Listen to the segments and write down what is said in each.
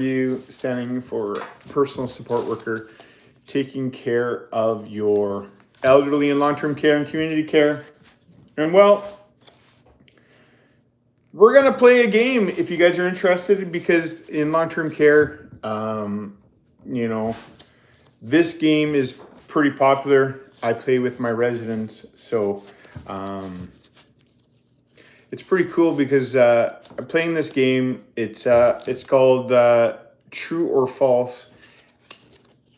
You standing for personal support worker, taking care of your elderly in long-term care and community care. And well, we're gonna play a game if you guys are interested, because in long-term care, this game is pretty popular. I play with my residents, so it's pretty cool because I'm playing this game. It's called True or False,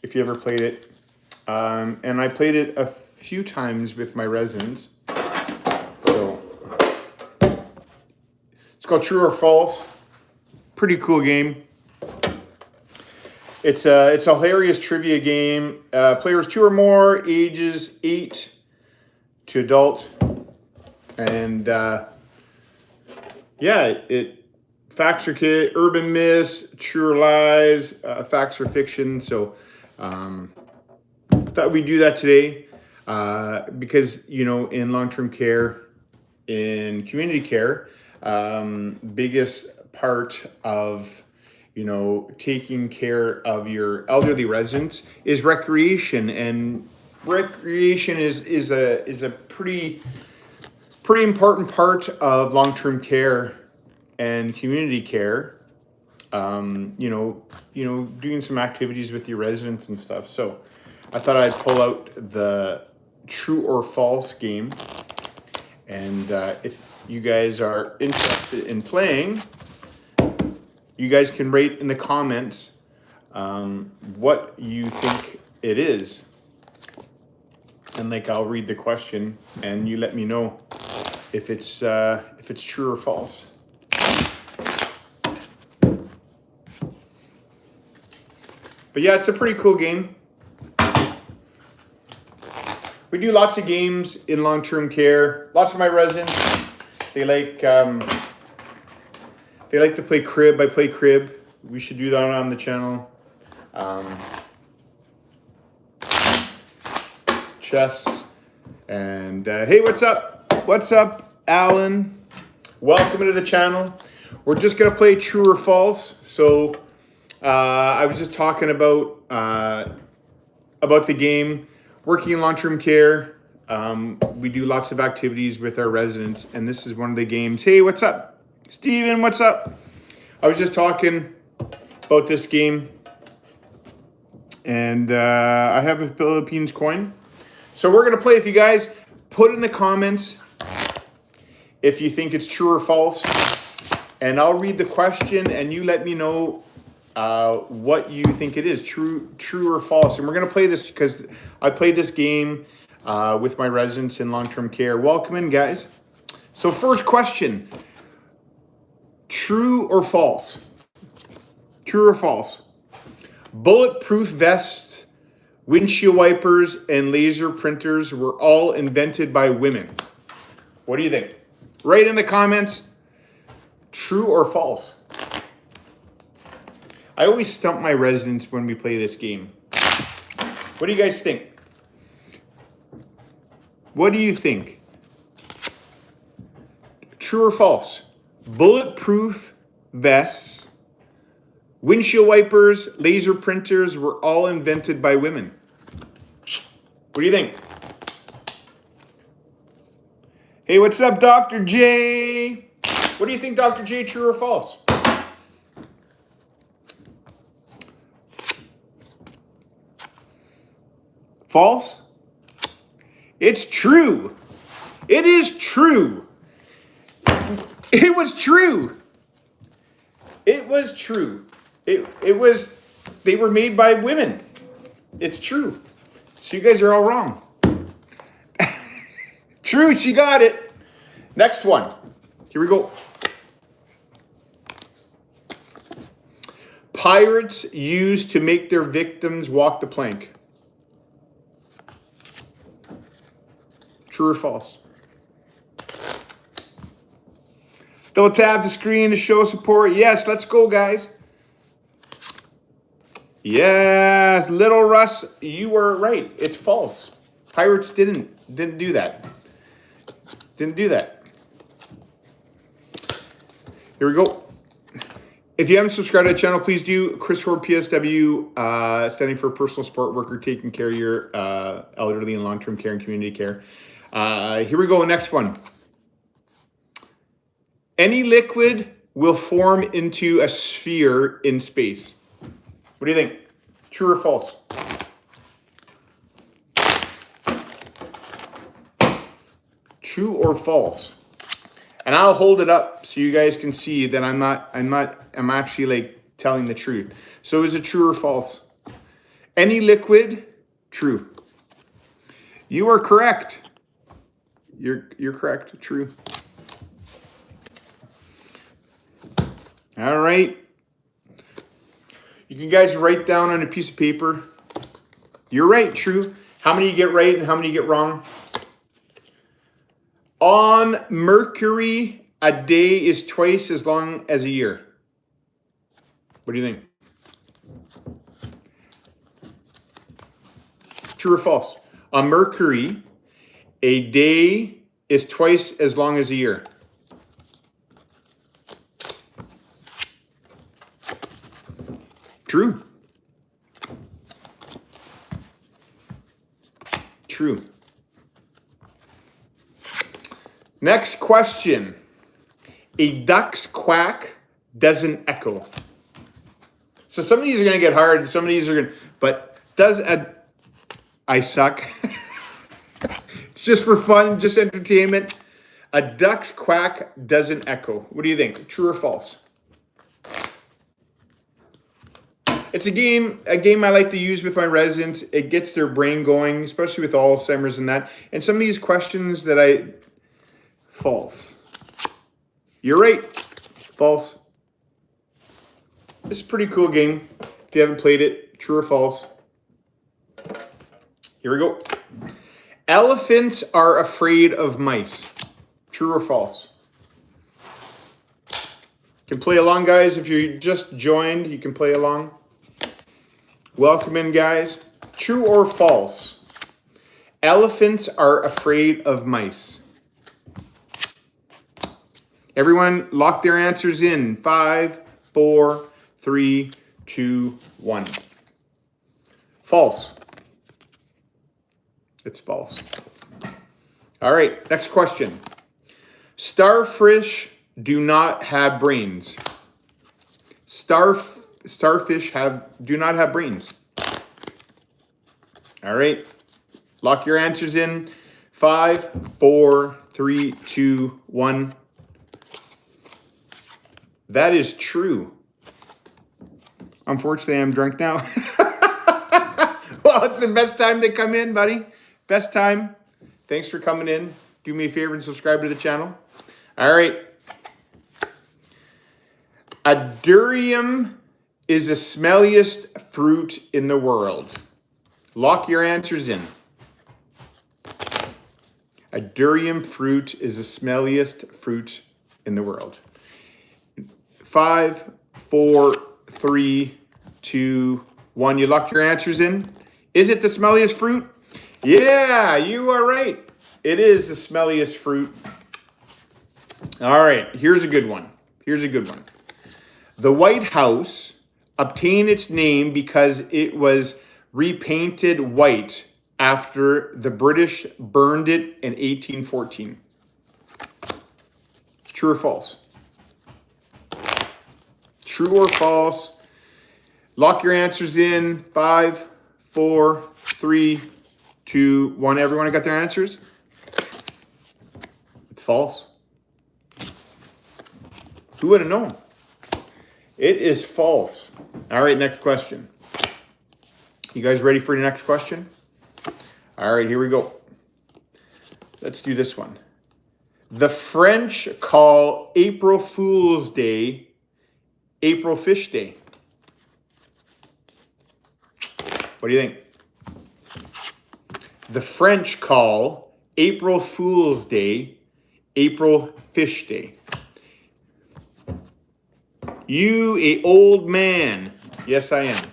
if you ever played it. And I played it a few times with my residents. So it's called True or False. Pretty cool game. It's a hilarious trivia game. Players 2 or more, ages 8 to adult, and facts or urban myths, true or lies, facts or fiction. So thought we'd do that today because in long-term care, in community care, biggest part of taking care of your elderly residents is recreation, and recreation is a pretty important part of long-term care and community care. Doing some activities with your residents and stuff. So I thought I'd pull out the true or false game, and if you guys are interested in playing, you guys can rate in the comments what you think it is. And I'll read the question and you let me know if it's true or false. But yeah, it's a pretty cool game. We do lots of games in long-term care. Lots of my residents, they like to play crib. I play crib. We should do that on the channel. Chess. And hey, what's up? What's up, Alan? Welcome to the channel. We're just gonna play true or false. So I was just talking about the game. Working in long-term care, we do lots of activities with our residents, and this is one of the games. Hey, what's up? Steven, what's up? I was just talking about this game, and I have a Philippines coin. So we're going to play. If you guys put in the comments if you think it's true or false, and I'll read the question, and you let me know what you think it is, true or false. And we're going to play this because I played this game with my residents in long-term care. Welcome in, guys. So first question. True or false? True or false? Bulletproof vests, windshield wipers, and laser printers were all invented by women. What do you think? Write in the comments, true or false. I always stump my residents when we play this game. What do you guys think? What do you think? True or false? Bulletproof vests, windshield wipers, laser printers were all invented by women. What do you think? Hey, what's up, Dr. J? What do you think, Dr. J, true or false? False? It's true. It is true. It was true. It was true. It was, they were made by women. It's true. So you guys are all wrong. True, she got it. Next one. Here we go. Pirates used to make their victims walk the plank. True or false? Double tap the screen to show support. Yes, let's go, guys. Yes, Little Russ, you were right. It's false. Pirates didn't do that. Didn't do that. Here we go. If you haven't subscribed to the channel, please do. Chrishoard, PSW, standing for personal support worker, taking care of your elderly and long-term care and community care. Here we go, next one. Any liquid will form into a sphere in space. What do you think? True or false? True or false? And I'll hold it up so you guys can see that I'm actually like telling the truth. So is it true or false? Any liquid? True. You are correct. You're correct. True. All right. You can guys write down on a piece of paper. You're right, true. How many you get right and how many you get wrong? On Mercury, a day is twice as long as a year. What do you think? True or false? On Mercury, a day is twice as long as a year. True. True. Next question. A duck's quack doesn't echo. So some of these are going to get hard and some of these are going to, but I suck. It's just for fun, just entertainment. A duck's quack doesn't echo. What do you think? True or false? It's a game I like to use with my residents. It gets their brain going, especially with Alzheimer's and that. And some of these questions that false. You're right. False. This is a pretty cool game. If you haven't played it, true or false? Here we go. Elephants are afraid of mice. True or false? You can play along, guys. If you just joined, you can play along. Welcome in, guys. True or false? Elephants are afraid of mice. Everyone lock their answers in. 5, 4, 3, 2, 1. False. It's false. Do right, next question. Starfish do not have brains. Starfish do not have brains. All right, lock your answers in. 5, 4, 3, 2, 1. That is true. Unfortunately, I'm drunk now. Well, it's the best time to come in, buddy. Best time. Thanks for coming in. Do me a favor and subscribe to the channel. All right. A durian is the smelliest fruit in the world. Lock your answers in. A durian fruit is the smelliest fruit in the world. 5, 4, 3, 2, 1. You locked your answers in. Is it the smelliest fruit? Yeah, you are right. It is the smelliest fruit. All right, here's a good one. Here's a good one. The White House obtained its name because it was repainted white after the British burned it in 1814. True or false? True or false? Lock your answers in. 5, 4, 3, 2, 1. Everyone got their answers? It's false. Who would have known? It is false. All right, next question. You guys ready for the next question? All right, here we go. Let's do this one. The French call April Fool's Day April Fish Day. What do you think? The French call April Fool's Day April Fish Day. You a old man. Yes, I am.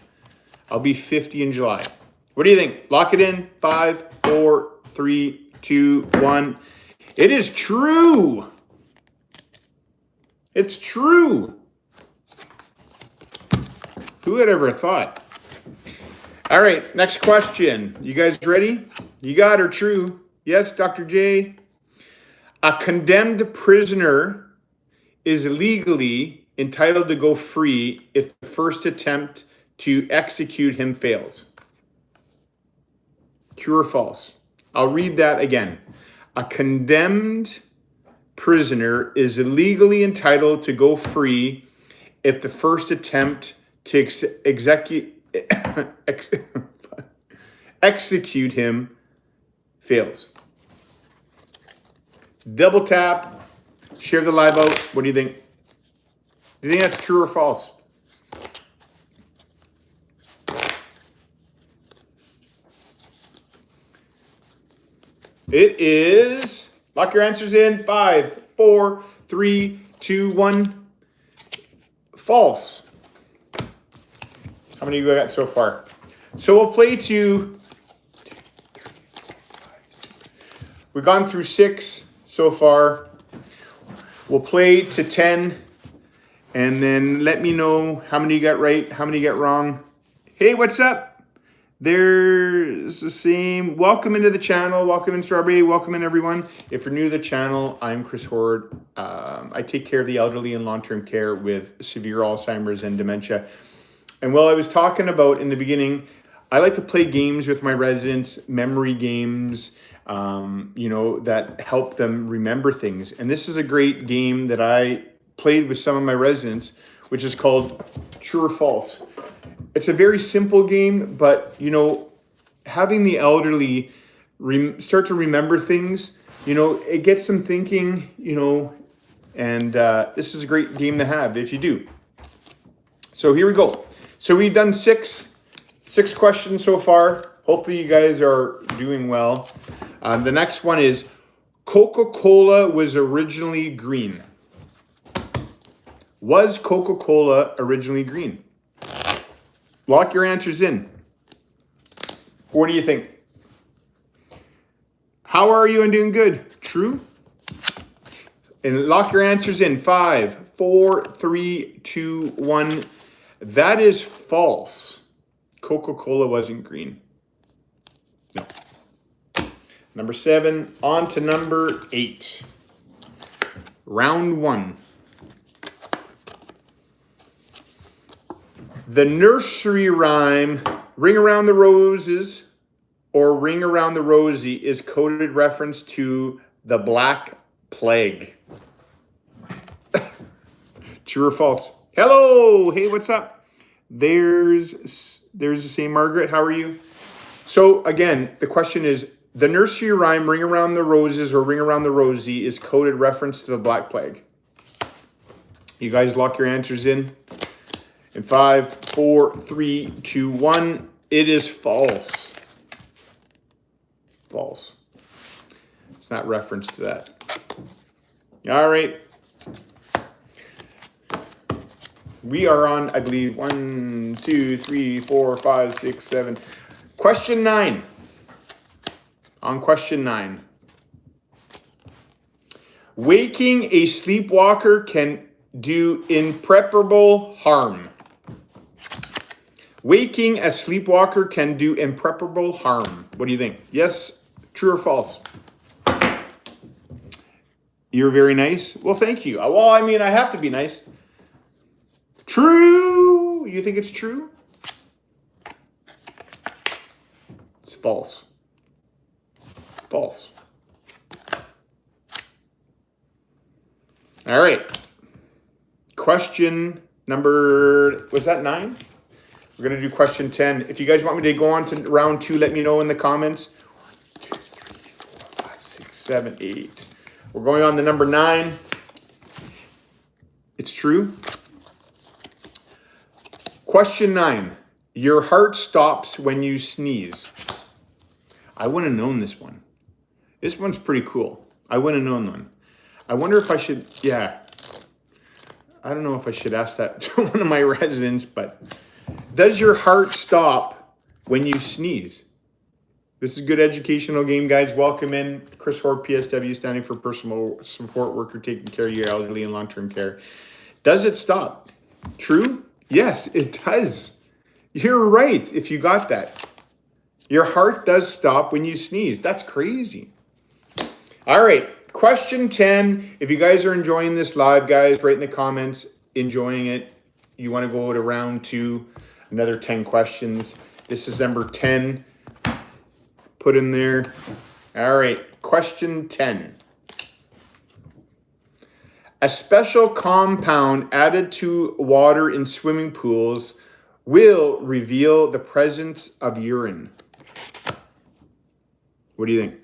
I'll be 50 in July. What do you think? Lock it in. 5, 4, 3, 2, 1. It is true. It's true. Who would ever thought? All right, next question. You guys ready? You got her, true. Yes, Dr. J. A condemned prisoner is legally entitled to go free if the first attempt to execute him fails. True or false? I'll read that again. A condemned prisoner is legally entitled to go free if the first attempt to execute him fails. Double tap, share the live out. What do you think? Do you think that's true or false? It is, lock your answers in. 5, 4, 3, 2, 1. False. How many of you got so far? So we'll play to, we've gone through 6 so far. We'll play to 10, and then let me know how many you got right, how many you got wrong. Hey, what's up? There's the same. Welcome into the channel. Welcome in, Strawberry. Welcome in, everyone. If you're new to the channel, I'm Chrishoard. I take care of the elderly in long-term care with severe Alzheimer's and dementia. And while I was talking about in the beginning, I like to play games with my residents, memory games, that help them remember things. And this is a great game that I played with some of my residents, which is called True or False. It's a very simple game, but, having the elderly start to remember things, it gets them thinking, and this is a great game to have if you do. So here we go. So we've done six questions so far. Hopefully you guys are doing well. The next one is, Coca-Cola was originally green. Was Coca-Cola originally green? Lock your answers in. What do you think? How are you? I'm doing good. True? And lock your answers in. 5, 4, 3, 2, 1. That is false. Coca-Cola wasn't green. No. Number 7. On to number 8. Round 1. The nursery rhyme, Ring Around the Roses or Ring Around the Rosie, is coded reference to the Black Plague. True or false? Hello! Hey, what's up? There's the same Margaret. How are you? So again, the question is, the nursery rhyme, Ring Around the Roses or Ring Around the Rosie, is coded reference to the Black Plague. You guys lock your answers in. In 5, 4, 3, 2, 1. It is false. False. It's not referenced to that. All right. We are on, I believe, 1, 2, 3, 4, 5, 6, 7. Question 9. On question 9. Waking a sleepwalker can do irreparable harm. Waking a sleepwalker can do irreparable harm. What do you think? Yes, true or false? You're very nice. Well, thank you. Well, I mean, I have to be nice. True. You think it's true? It's false. False. All right. Question number, was that 9? We're going to do question 10. If you guys want me to go on to round 2, let me know in the comments. 1, 2, 3, 4, 5, 6, 7, 8. We're going on to number 9. It's true. Question 9. Your heart stops when you sneeze. I wouldn't have known this one. This one's pretty cool. I wouldn't have known one. I wonder if I should, I don't know if I should ask that to one of my residents, but does your heart stop when you sneeze? This is a good educational game, guys. Welcome in. Chrishoard, PSW, standing for personal support worker taking care of your elderly in long-term care. Does it stop? True? Yes, it does. You're right if you got that. Your heart does stop when you sneeze. That's crazy. All right, question 10. If you guys are enjoying this live, guys, write in the comments, enjoying it. You want to go to round 2, another 10 questions. This is number 10. Put in there. All right, question 10. A special compound added to water in swimming pools will reveal the presence of urine. What do you think?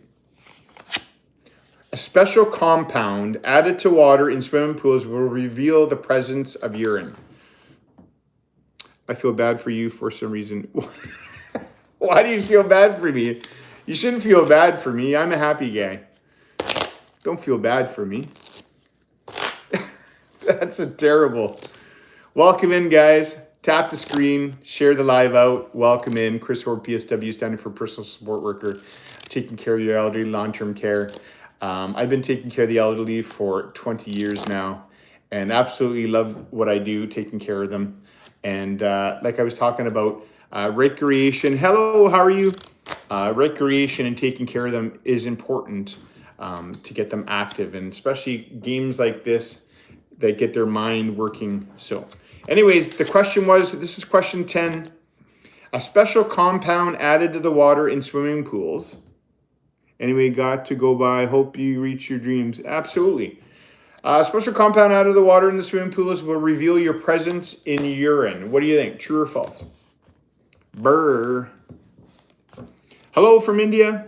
A special compound added to water in swimming pools will reveal the presence of urine. I feel bad for you for some reason. Why do you feel bad for me? You shouldn't feel bad for me. I'm a happy guy. Don't feel bad for me. That's a terrible. Welcome in, guys. Tap the screen, share the live out. Welcome in. Chrishoard, PSW, standing for personal support worker, taking care of your elderly, long-term care. I've been taking care of the elderly for 20 years now and absolutely love what I do, taking care of them. And like I was talking about, recreation. Hello, how are you? Recreation and taking care of them is important to get them active, and especially games like this that get their mind working. So anyways, the question was, this is question 10. A special compound added to the water in swimming pools. Anyway, got to go by. Hope you reach your dreams. Absolutely. A special compound added to the water in the swimming pools will reveal your presence in urine. What do you think? True or false? Brr. Hello from India.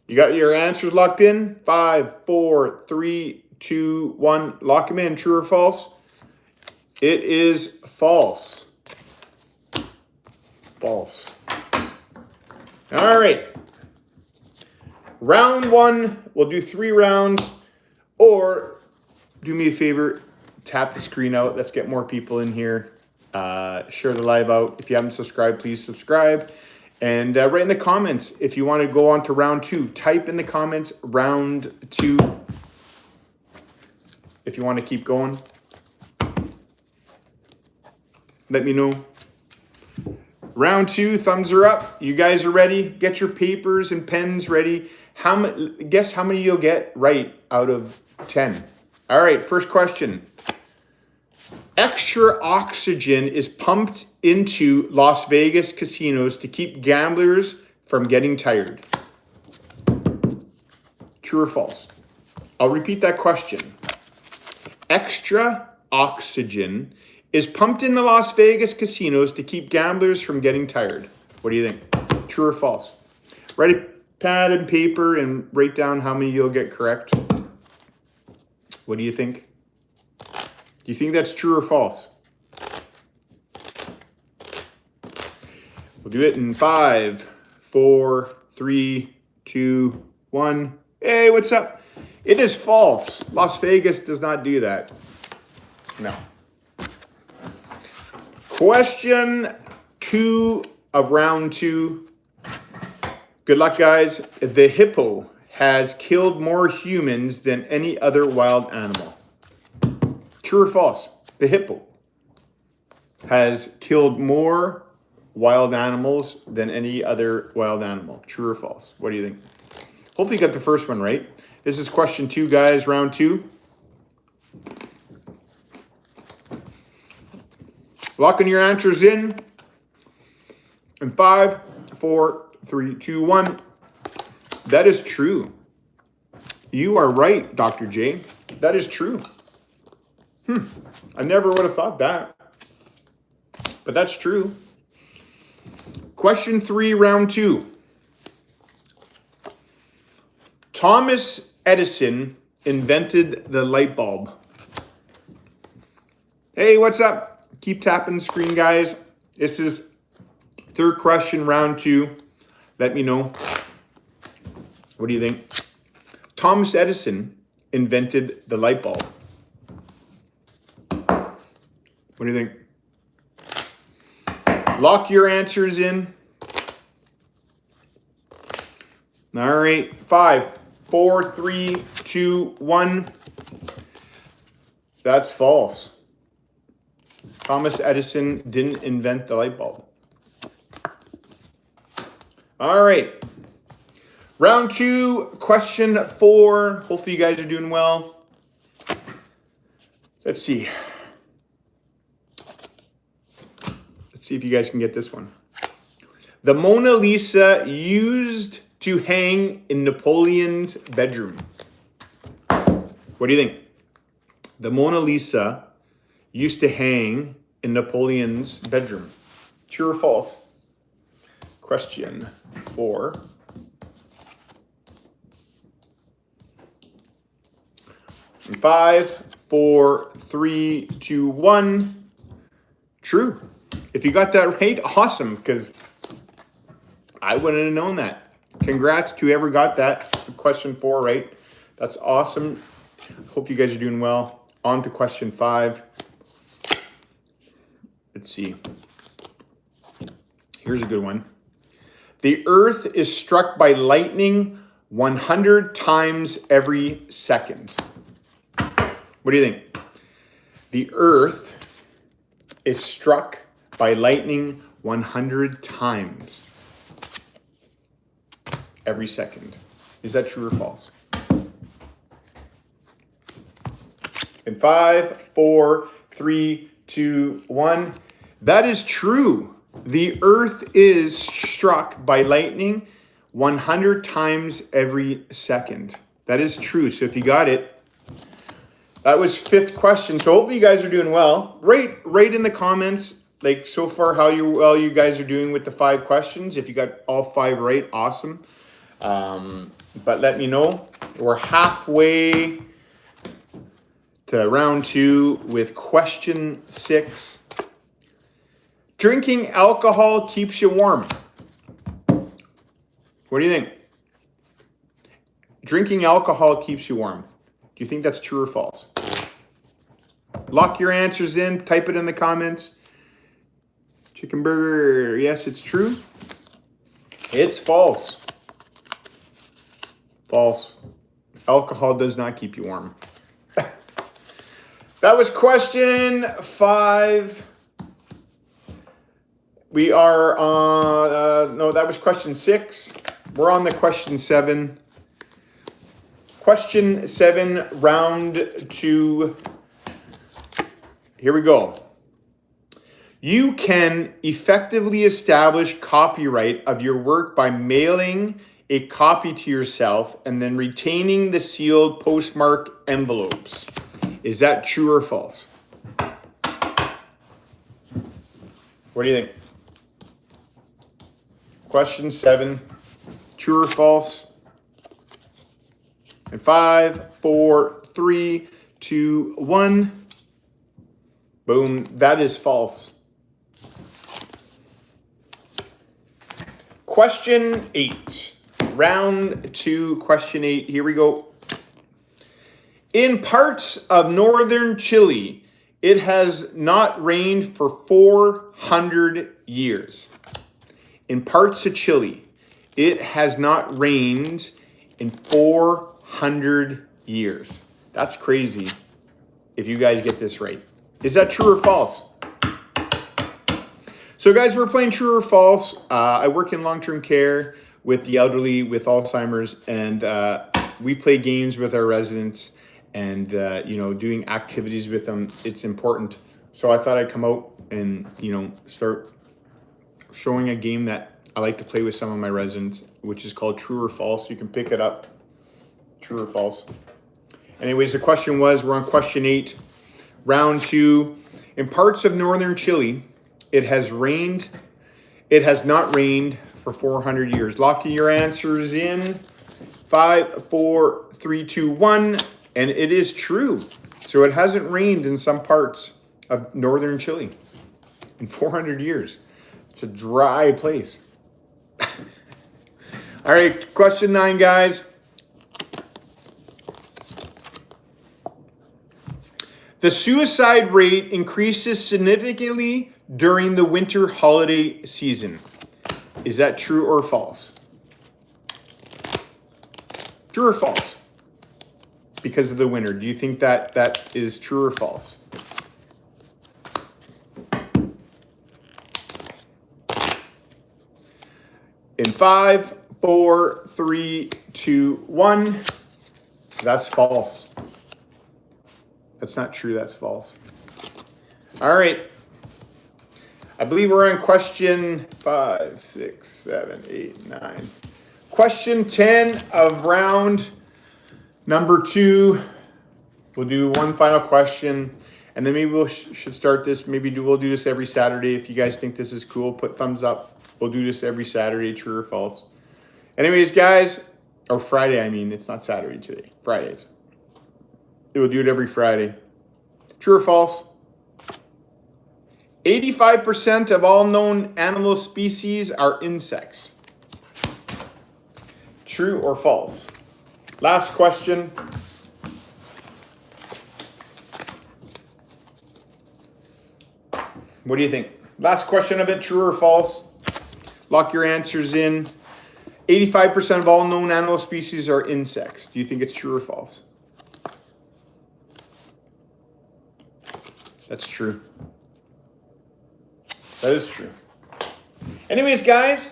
You got your answers locked in? 5, 4, 3, 2, 1. Lock them in. True or false? It is false. False. All right. Round 1. We'll do 3 rounds. Or do me a favor. Tap the screen out. Let's get more people in here. Share the live out. If you haven't subscribed, please subscribe. And write in the comments if you want to go on to round 2. Type in the comments round 2 if you want to keep going. Let me know. Round 2, thumbs are up. You guys are ready. Get your papers and pens ready. Guess how many you'll get right out of 10. All right, first question. Extra oxygen is pumped into Las Vegas casinos to keep gamblers from getting tired. True or false? I'll repeat that question. Extra oxygen is pumped in the Las Vegas casinos to keep gamblers from getting tired. What do you think? True or false? Write a pad and paper and write down how many you'll get correct. What do you think? Do you think that's true or false? We'll do it in 5, 4, 3, 2, 1. Hey, what's up? It is false. Las Vegas does not do that. No. Question 2 of round 2. Good luck, guys. The hippo has killed more humans than any other wild animal. True or false? The hippo has killed more wild animals than any other wild animal. True or false? What do you think? Hopefully you got the first one right. This is question 2, guys, round 2. Locking your answers in. In 5, 4, 3, 2, 1. That is true. You are right, Dr. J. That is true. I never would have thought that. But that's true. Question 3, round 2. Thomas Edison invented the light bulb. Hey, what's up? Keep tapping the screen, guys. This is third question, round 2. Let me know. What do you think? Thomas Edison invented the light bulb. What do you think? Lock your answers in. All right. 5, 4, 3, 2, 1. That's false. Thomas Edison didn't invent the light bulb. All right. Round 2, question 4. Hopefully you guys are doing well. Let's see. Let's see if you guys can get this one. The Mona Lisa used to hang in Napoleon's bedroom. What do you think? The Mona Lisa used to hang in Napoleon's bedroom. True or false? Question 4. In 5, 4, 3, 2, 1. True. If you got that right, awesome, because I wouldn't have known that. Congrats to whoever got that question 4 right. That's awesome. Hope you guys are doing well. On to question 5. Let's see. Here's a good one. The earth is struck by lightning 100 times every second. What do you think? The earth is struck by lightning 100 times every second. Is that true or false? In 5, 4, 3, 2, 1. That is true. The earth is struck by lightning 100 times every second. That is true. So if you got it, that was 5th question. So hopefully you guys are doing well. Write in the comments, like so far, how you guys are doing with the 5 questions. If you got all 5 right, awesome. But let me know. We're halfway to round 2 with question 6. Drinking alcohol keeps you warm. What do you think? Drinking alcohol keeps you warm. Do you think that's true or false? Lock your answers in. Type it in the comments. Chicken burger. Yes, it's true. It's false. False. Alcohol does not keep you warm. That was question 5. We are on, no, that was question 6. We're on the question 7. Question 7, round 2. Here we go. You can effectively establish copyright of your work by mailing a copy to yourself and then retaining the sealed postmark envelopes. Is that true or false? What do you think? Question 7, true or false? And 5, 4, 3, 2, 1. Boom, that is false. Question 8, round 2, question 8. Here we go. In parts of northern Chile, it has not rained for 400 years. In parts of Chile, it has not rained in 400 years. That's crazy if you guys get this right. Is that true or false? So guys, we're playing true or false. I work in long-term care with the elderly with Alzheimer's, and we play games with our residents and, doing activities with them. It's important. So I thought I'd come out and, start showing a game that I like to play with some of my residents, which is called True or False. You can pick it up. True or false. Anyways, the question was, we're on question 8, round 2. In parts of northern Chile, it has not rained for 400 years. Locking your answers in. 5, 4, 3, 2, 1. And it is true. So it hasn't rained in some parts of northern Chile in 400 years. It's a dry place. All right, question 9, guys. The suicide rate increases significantly during the winter holiday season. Is that true or false? True or false? because of the winter. Do you think that that is true or false? In 5, 4, 3, 2, 1. That's false. That's not true. That's false. All right. I believe we're on question 5, 6, 7, 8, 9. Question 10 of round number 2. We'll do one final question, and then maybe we should start this. Maybe we'll do this every Saturday. If you guys think this is cool, put thumbs up. We'll do this every Saturday, true or false. Anyways, guys, or Friday, I mean. It's not Saturday today. Fridays. We'll do it every Friday. True or false? 85% of all known animal species are insects. True or false? Last question. What do you think? Last question of it, true or false? Lock your answers in. 85% of all known animal species are insects. Do you think it's true or false? That's true. That is true. Anyways, guys,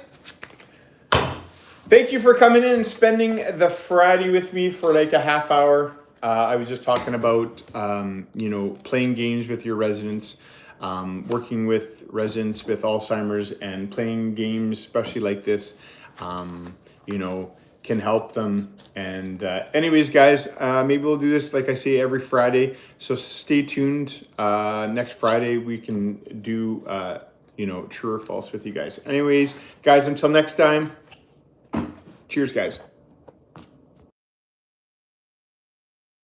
thank you for coming in and spending the Friday with me for like a half hour. I was just talking about, playing games with your residents, working with residents with Alzheimer's, and playing games, especially like this, can help them. And anyways, guys, maybe we'll do this, like I say, every Friday. So stay tuned. Next Friday, we can do, true or false with you guys. Anyways, guys, until next time, cheers, guys.